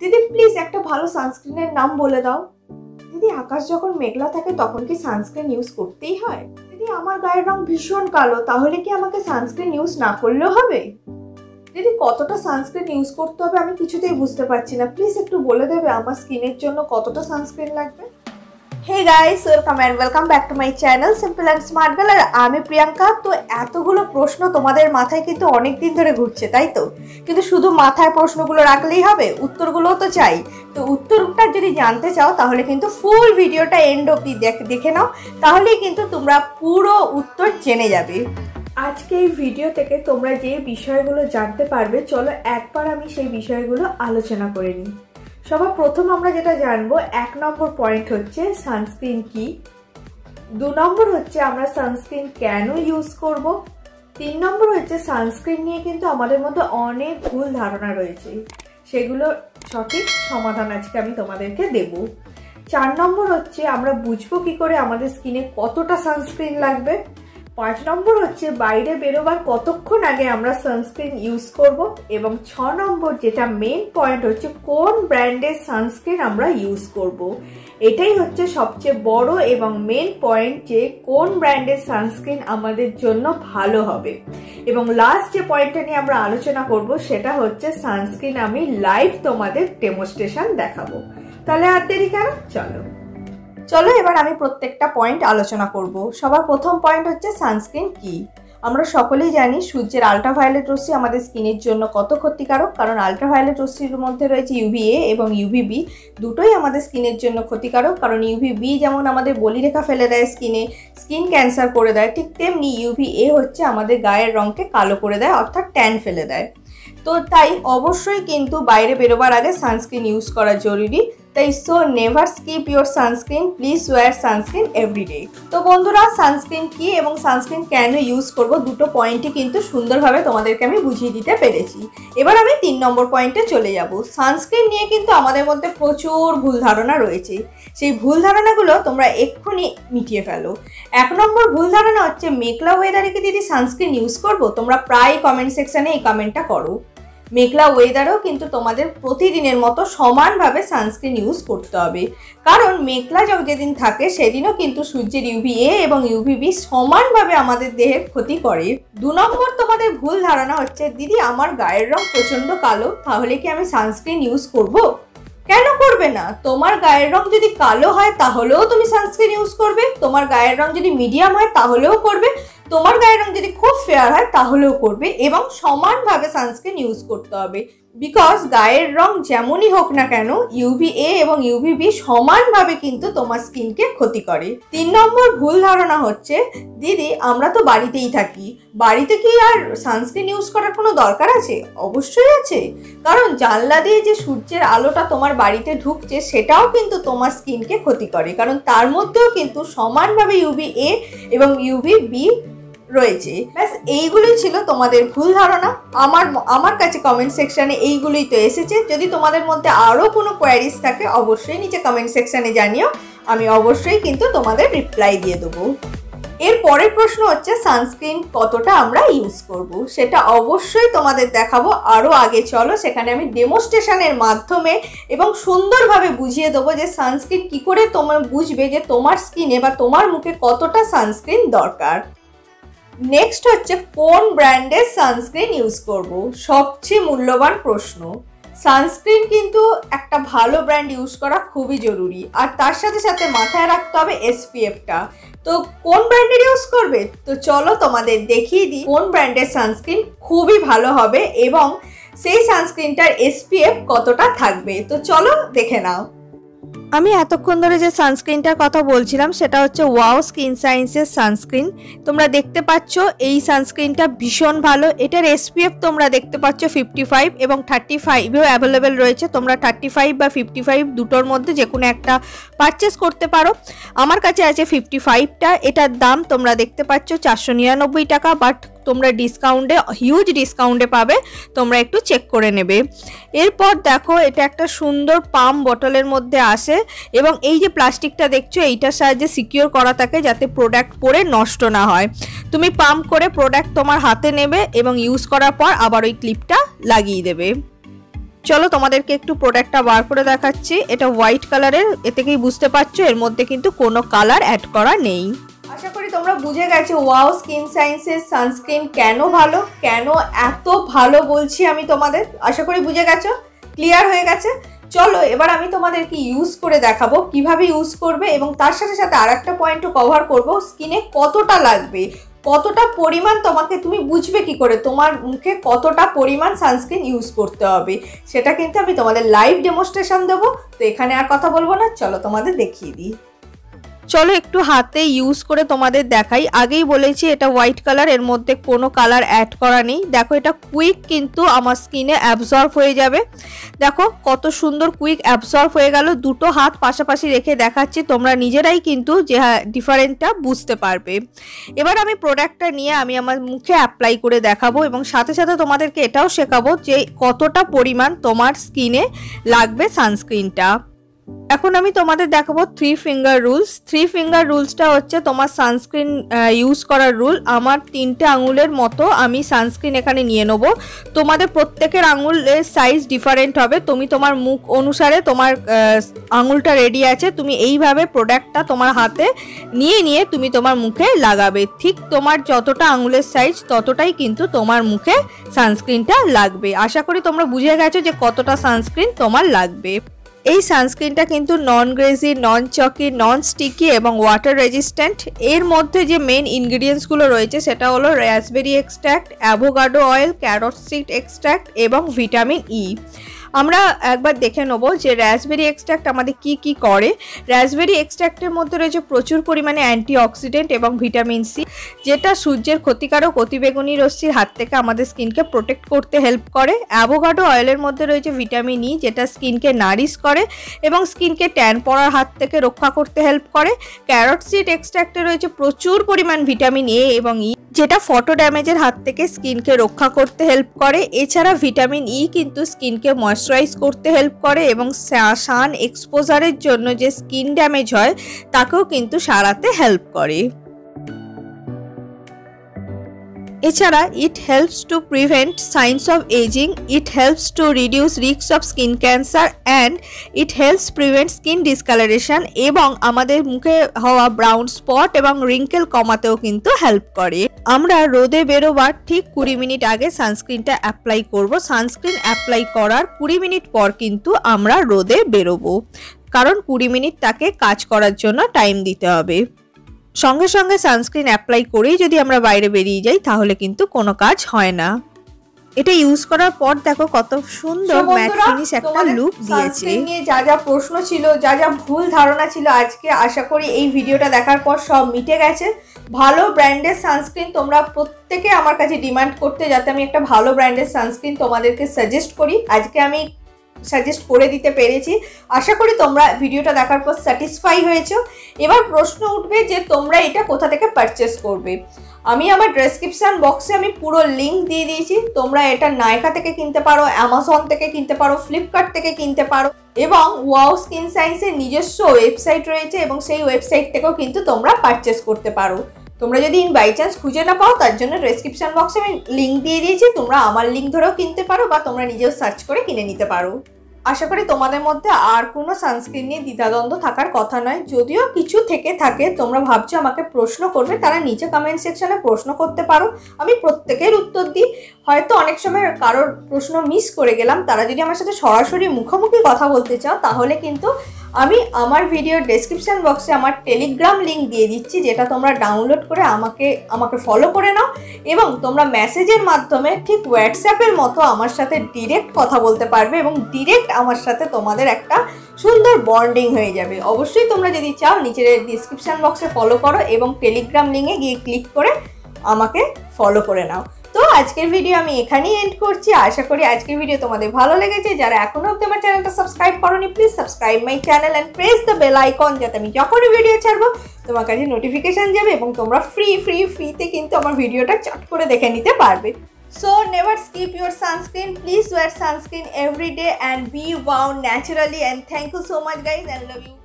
দিদি প্লিজ একটা ভালো সানস্ক্রিনের নাম বলে দাও। দিদি আকাশ যখন মেঘলা থাকে তখন কি সানস্ক্রিন ইউজ করতেই হয়? দিদি আমার গায়ের রং ভীষণ কালো, তাহলে কি আমাকে সানস্ক্রিন ইউজ না করলেও হবে? দিদি কতটা সানস্ক্রিন ইউজ করতে হবে আমি কিছুতেই বুঝতে পারছি না, প্লিজ একটু বলে দেবে আমার স্কিনের জন্য কতটা সানস্ক্রিন লাগবে? Hey guys, welcome and welcome back to my channel simple and smart girl. আর আমি প্রিয়াঙ্কা। তো এতগুলো প্রশ্ন তোমাদের মাথায় কিন্তু অনেক দিন ধরে ঘুরছে, তাই তো? কিন্তু শুধু মাথায় প্রশ্নগুলো রাখলেই হবে, উত্তরগুলোও তো চাই। তো উত্তরটা যদি জানতে চাও তাহলে কিন্তু ফুল ভিডিওটা এন্ড অবধি দেখে নাও, তাহলেই কিন্তু তোমরা পুরো উত্তর জেনে যাবে। আজকে এই ভিডিও থেকে তোমরা যে বিষয়গুলো জানতে পারবে, চলো একবার আমি সেই বিষয়গুলো আলোচনা করে নিই। সবার প্রথম আমরা যেটা জানবো, 1 নম্বর পয়েন্ট হচ্ছে সানস্ক্রিন কি, 2 নম্বর হচ্ছে আমরা সানস্ক্রিন কেন ইউজ করব, 3 নম্বর হচ্ছে সানস্ক্রিন নিয়ে কিন্তু আমাদের মধ্যে অনেক ভুল ধারণা রয়েছে, সেগুলো সঠিক সমাধান আজকে আমি তোমাদেরকে দেব। 4 নম্বর হচ্ছে আমরা বুঝবো কি করে আমাদের স্কিনে কতটা সানস্ক্রিন লাগবে। 5 নম্বর হচ্ছে বাইরে বেরোবার কতক্ষণ আগে আমরা সানস্ক্রিন ইউজ করব। এবং 6 নম্বর যেটা মেন পয়েন্ট হচ্ছে কোন ব্র্যান্ডের সানস্ক্রিন আমরা ইউজ করব। এটাই হচ্ছে সবচেয়ে বড় এবং মেন পয়েন্ট, যে কোন ব্র্যান্ডের সানস্ক্রিন আমাদের জন্য ভালো হবে। এবং লাস্ট যে পয়েন্টটা নিয়ে আমরা আলোচনা করব সেটা হচ্ছে সানস্ক্রিন আমি লাইভ তোমাদের ডেমনস্ট্রেশন দেখাবো। তাহলে আর দেরি কেন, চলো এবার আমি প্রত্যেকটা পয়েন্ট আলোচনা করব। সবার প্রথম পয়েন্ট হচ্ছে সানস্ক্রিন কি। আমরা সকলেই জানি সূর্যের আল্ট্রাভায়োলেট রশ্মি আমাদের স্কিনের জন্য কত ক্ষতিকারক, কারণ আল্ট্রাভায়োলেট রশ্মির মধ্যে রয়েছে UVA এবং UVB, দুটোই আমাদের স্কিনের জন্য ক্ষতিকারক। কারণ UVB যেমন আমাদের বলিরেখা ফেলে দেয় স্কিনে, স্কিন ক্যান্সার করে দেয়, ঠিক তেমনি UVA হচ্ছে আমাদের গায়ের রঙকে কালো করে দেয়, অর্থাৎ ট্যান ফেলে দেয়। তো তাই অবশ্যই কিন্তু বাইরে বেরোবার আগে সানস্ক্রিন ইউজ করা জরুরি। তাই so never skip your sunscreen, please wear sunscreen everyday. তো বন্ধুরা, সানস্ক্রিন কি এবং সানস্ক্রিন কেন ইউজ করব, দুটো পয়েন্টই কিন্তু সুন্দরভাবে তোমাদেরকে আমি বুঝিয়ে দিতে পেরেছি। এবার আমি 3 নম্বর পয়েন্টে চলে যাব। সানস্ক্রিন নিয়ে কিন্তু আমাদের মধ্যে প্রচুর ভুল ধারণা রয়েছে, সেই ভুল ধারণাগুলো তোমরা এক্ষুনি মিটিয়ে ফেলো। 1 নম্বর ভুল ধারণা হচ্ছে মেঘলা ওয়েদারে কি দিদি সানস্ক্রিন ইউজ করব। তোমরা প্রায় কমেন্ট সেকশনে এই কমেন্টটা করো। মেঘলা ওয়েদারেও কিন্তু তোমাদের প্রতিদিনের মতো সমানভাবে সানস্ক্রিন ইউজ করতে হবে, কারণ মেঘলা যেদিন থাকে সেদিনও কিন্তু সূর্যের UVA এবং UVB সমানভাবে আমাদের দেহের ক্ষতি করে। 2 নম্বর তোমাদের ভুল ধারণা হচ্ছে দিদি আমার গায়ের রং প্রচন্ড কালো, তাহলে কি আমি সানস্ক্রিন ইউজ করব? কেন করবে না? তোমার গায়ের রং যদি কালো হয় তাহলেও তুমি সানস্ক্রিন ইউজ করবে, তোমার গায়ের রং যদি মিডিয়াম হয় তাহলেও করবে, তোমার গায়ের রং যদি খুব ফেয়ার হয় তাহলেও করবে, এবং সমানভাবে সানস্ক্রিন ইউজ করতে হবে। বিকজ গায়ের রং যেমনই হোক না কেন, UVA এবং UVB সমানভাবে কিন্তু তোমার স্কিনকে ক্ষতি করে। 3 নম্বর ভুল ধারণা হচ্ছে দিদি আমরা তো বাড়িতেই থাকি, বাড়িতে কি আর সানস্ক্রিন ইউজ করার কোনো দরকার আছে? অবশ্যই আছে, কারণ জানলা দিয়ে যে সূর্যের আলোটা তোমার বাড়িতে ঢুকছে সেটাও কিন্তু তোমার স্কিনকে ক্ষতি করে, কারণ তার মধ্যেও কিন্তু সমানভাবে UVA এবং UVB রয়েছে। ব্যাস এইগুলোই ছিল তোমাদের ভুল ধারণা। আমার কাছে কমেন্ট সেকশনে এইগুলোই তো এসেছে। যদি তোমাদের মধ্যে আরও কোনো কোয়ারিজ থাকে অবশ্যই নিচে কমেন্ট সেকশনে জানিও, আমি অবশ্যই কিন্তু তোমাদের রিপ্লাই দিয়ে দেবো। এর পরের প্রশ্ন হচ্ছে সানস্ক্রিন কতটা আমরা ইউজ করব, সেটা অবশ্যই তোমাদের দেখাবো। আরও আগে চলো সেখানে আমি ডেমনস্ট্রেশনের মাধ্যমে এবং সুন্দরভাবে বুঝিয়ে দেবো যে সানস্ক্রিন কি করে তোমরা বুঝবে যে তোমার স্কিনে বা তোমার মুখে কতটা সানস্ক্রিন দরকার। নেক্সট হচ্ছে কোন ব্র্যান্ডের সানস্ক্রিন ইউজ করব, সবচেয়ে মূল্যবান প্রশ্ন। সানস্ক্রিন কিন্তু একটা ভালো ব্র্যান্ড ইউজ করা খুবই জরুরি, আর তার সাথে সাথে মাথায় রাখতে হবে SPFটা। তো কোন ব্র্যান্ডের ইউজ করবে, তো চলো তোমাদের দেখিয়ে দিই কোন ব্র্যান্ডের সানস্ক্রিন খুবই ভালো হবে এবং সেই সানস্ক্রিনটার SPF কতটা থাকবে। তো চলো দেখে নাও। আমি এতক্ষণ ধরে যে সানস্ক্রিনটার কথা বলছিলাম সেটা হচ্ছে ওয়াও স্কিন সায়েন্সের সানস্ক্রিন। তোমরা দেখতে পাচ্ছ এই সানস্ক্রিনটা ভীষণ ভালো। এটার SPF তোমরা দেখতে পাচ্ছ 55 এবং 35-এও অ্যাভেলেবেল রয়েছে। তোমরা 35 বা 55 দুটোর মধ্যে যে কোনো একটা পারচেস করতে পারো। আমার কাছে আছে 55টা। এটার দাম তোমরা দেখতে পাচ্ছ 499 টাকা, বাট তোমরা ডিসকাউন্টে, হিউজ ডিসকাউন্টে পাবে, তোমরা একটু চেক করে নেবে। এরপর দেখো এটা একটা সুন্দর পাম্প বটলের মধ্যে আসে এবং এই যে প্লাস্টিকটা দেখছো এইটার সাহায্যে সিকিউর করা থাকে যাতে প্রোডাক্ট পরে নষ্ট না হয়। তুমি পাম্প করে প্রোডাক্ট তোমার হাতে নেবে এবং ইউজ করার পর আবার ওই ক্লিপটা লাগিয়ে দেবে। চলো তোমাদেরকে একটু প্রোডাক্টটা বার করে দেখাচ্ছি। এটা হোয়াইট কালারের, এ থেকেই বুঝতে পারছো এর মধ্যে কিন্তু কোনো কালার অ্যাড করা নেই। আশা করি তোমরা বুঝে গেছো ওয়াও স্কিন সায়েন্সের সানস্ক্রিন কেন ভালো, কেন এত ভালো বলছি আমি তোমাদের। আশা করি বুঝে গেছো, ক্লিয়ার হয়ে গেছে। চলো এবার আমি তোমাদেরকে ইউজ করে দেখাবো কিভাবে ইউজ করবে, এবং তার সাথে সাথে আর একটা পয়েন্টও কভার করবো, স্কিনে কতটা লাগবে, কতটা পরিমাণ তোমাকে, তুমি বুঝবে কি করে তোমার মুখে কতটা পরিমাণ সানস্ক্রিন ইউজ করতে হবে, সেটা কিন্তু আমি তোমাদের লাইভ ডেমনস্ট্রেশন দেবো। তো এখানে আর কথা বলবো না, চলো তোমাদের দেখিয়ে দিই। চলো একটু হাতে ইউজ করে তোমাদের দেখাই। আগেই বলেছি এটা হোয়াইট কালার, এর মধ্যে কোনো কালার অ্যাড করা নেই। দেখো এটা কুইক কিন্তু আমার স্কিনে অ্যাবজর্ব হয়ে যাবে। দেখো কত সুন্দর কুইক অ্যাবজর্ব হয়ে গেল। দুটো হাত পাশাপাশি রেখে দেখাচ্ছি, তোমরা নিজেরাই কিন্তু যে ডিফারেন্টটা বুঝতে পারবে। এবার আমি প্রোডাক্টটা নিয়ে আমি আমার মুখে অ্যাপ্লাই করে দেখাবো, এবং সাথে সাথে তোমাদেরকে এটাও শেখাবো যে কতটা পরিমাণ তোমার স্কিনে লাগবে সানস্ক্রিনটা। এখন আমি তোমাদের দেখাবো 3 ফিঙ্গার রুলস। 3 ফিঙ্গার রুলসটা হচ্ছে তোমার সানস্ক্রিন ইউজ করার রুল। আমার 3টে আঙুলের মতো আমি সানস্ক্রিন এখানে নিয়ে নেব। তোমাদের প্রত্যেকের আঙুলের সাইজ ডিফারেন্ট হবে। তুমি তোমার মুখ অনুসারে তোমার আঙুলটা রেডি আছে, তুমি এইভাবে প্রোডাক্টটা তোমার হাতে নিয়ে তুমি তোমার মুখে লাগাবে। ঠিক তোমার যতটা আঙুলের সাইজ ততটাই কিন্তু তোমার মুখে সানস্ক্রিনটা লাগবে। আশা করি তোমরা বুঝে গেছো যে কতটা সানস্ক্রিন তোমার লাগবে। এই সানস্ক্রিনটা কিন্তু non-greasy, non-chalky, non-streaky এবং ওয়াটার রেজিস্ট্যান্ট। এর মধ্যে যে মেন ইনগ্রিডিয়েন্টসগুলো রয়েছে সেটা হলো raspberry extract, avocado oil, carrot seed extract এবং ভিটামিন ই। আমরা একবার দেখে নেব যে রাসবেরি এক্সট্র্যাক্ট আমাদের কি করে। রাসবেরি এক্সট্র্যাক্টের মধ্যে রয়েছে প্রচুর পরিমাণে অ্যান্টিঅক্সিডেন্ট এবং ভিটামিন সি, যেটা সূর্যের ক্ষতিকারক অতিবেগুনি রশ্মির হাত থেকে আমাদের স্কিনকে প্রোটেক্ট করতে হেল্প করে। অ্যাভোকাডো অয়েলের মধ্যে রয়েছে ভিটামিন ই, যেটা স্কিনকে নারিশ করে এবং স্কিনকে ট্যান পড়ার হাত থেকে রক্ষা করতে হেল্প করে। ক্যারট সিড এক্সট্র্যাক্টে রয়েছে প্রচুর পরিমাণ ভিটামিন এ এবং ই, যেটা ফটো ড্যামেজের হাত থেকে স্কিনকে রক্ষা করতে হেল্প করে। এছাড়া ভিটামিন ই কিন্তু স্কিনকে ময়শ্চারাইজ করতে হেল্প করে এবং সান এক্সপোজারের জন্য যে স্কিন ড্যামেজ হয় তাকেও কিন্তু সারাতে হেল্প করে। এছাড়া it helps to prevent signs of ageing, it helps to reduce risk of skin cancer and it helps prevent skin discolouration, এবং আমাদের মুখে হওয়া ব্রাউন স্পট এবং রিঙ্কেল কমাতেও কিন্তু হেল্প করে। আমরা রোদে বেরোবার ঠিক 20 মিনিট আগে সানস্ক্রিনটা অ্যাপ্লাই করব। সানস্ক্রিন অ্যাপ্লাই করার 20 মিনিট পর কিন্তু আমরা রোদে বেরোবো, কারণ 20 মিনিট তাকে কাজ করার জন্য টাইম দিতে হবে। সঙ্গে সঙ্গে সানস্ক্রিন অ্যাপ্লাই করেই যদি আমরা বাইরে বেরিয়ে যাই তাহলে কিন্তু কোনো কাজ হয় না। এটা ইউজ করার পর দেখো কত সুন্দর ম্যাট ফিনিশ একটা লুক দিয়েছে। নিয়ে যা যা প্রশ্ন ছিল, যা যা ভুল ধারণা ছিল, আজকে আশা করি এই ভিডিওটা দেখার পর সব মিটে গেছে। ভালো ব্র্যান্ডের সানস্ক্রিন তোমরা প্রত্যেকে আমার কাছে ডিমান্ড করতে, যাতে আমি একটা ভালো ব্র্যান্ডের সানস্ক্রিন তোমাদেরকে সাজেস্ট করি। আজকে আমি সাজেস্ট করে দিতে পেরেছি। আশা করি তোমরা ভিডিওটা দেখার পর স্যাটিসফাই হয়েছো। এবার প্রশ্ন উঠবে যে তোমরা এটা কোথা থেকে পারচেস করবে। আমি আমার ডেসক্রিপশন বক্সে আমি পুরো লিঙ্ক দিয়ে দিয়েছি। তোমরা এটা নাইকা থেকে কিনতে পারো, অ্যামাজন থেকে কিনতে পারো, ফ্লিপকার্ট থেকে কিনতে পারো, এবং ওয়াও স্কিন সায়েন্সের নিজস্ব ওয়েবসাইট রয়েছে এবং সেই ওয়েবসাইট থেকেও কিন্তু তোমরা পারচেস করতে পারো। তোমরা যদি বাই চান্স খুঁজে না পাও তার জন্য ডেসক্রিপশন বক্সে আমি লিঙ্ক দিয়ে দিয়েছি, তোমরা আমার লিঙ্ক ধরেও কিনতে পারো বা তোমরা নিজেও সার্চ করে কিনে নিতে পারো। আশা করি তোমাদের মধ্যে আর কোনো সানস্ক্রিন নিয়ে দ্বিধাদ্বন্দ্ব থাকার কথা নয়। যদিও কিছু থেকে থাকে তোমরা ভাবছো আমাকে প্রশ্ন করবে, তারা নিচে কমেন্ট সেকশনে প্রশ্ন করতে পারো, আমি প্রত্যেকের উত্তর দিই। হয়তো অনেক সময় কারোর প্রশ্ন মিস করে গেলাম, তারা যদি আমার সাথে সরাসরি মুখোমুখি কথা বলতে চাও তাহলে কিন্তু আমি আমার ভিডিওর ডেসক্রিপশন বক্সে আমার টেলিগ্রাম লিঙ্ক দিয়ে দিচ্ছি, যেটা তোমরা ডাউনলোড করে আমাকে ফলো করে নাও এবং তোমরা মেসেজের মাধ্যমে ঠিক হোয়াটসঅ্যাপের মতো আমার সাথে ডিরেক্ট কথা বলতে পারবে এবং ডিরেক্ট আমার সাথে তোমাদের একটা সুন্দর বন্ডিং হয়ে যাবে। অবশ্যই তোমরা যদি চাও নিচের ডেসক্রিপশন বক্সে ফলো করো এবং টেলিগ্রাম লিঙ্কে গিয়ে ক্লিক করে আমাকে ফলো করে নাও। তো আজকের ভিডিও আমি এখানেই এন্ড করছি। আশা করি আজকের ভিডিও তোমাদের ভালো লেগেছে। যারা এখনো অবধি আমার চ্যানেলটা সাবস্ক্রাইব করোনি, please subscribe my channel and press the bell icon, যাতে আমি যখনই ভিডিও ছাড়বো তোমার কাছে নোটিফিকেশন যাবে এবং তোমরা ফ্রিতে কিন্তু আমার ভিডিওটা চট করে দেখে নিতে পারবে। So never skip your sunscreen. Please wear sunscreen every day and be wow naturally. And thank you so much guys and love you.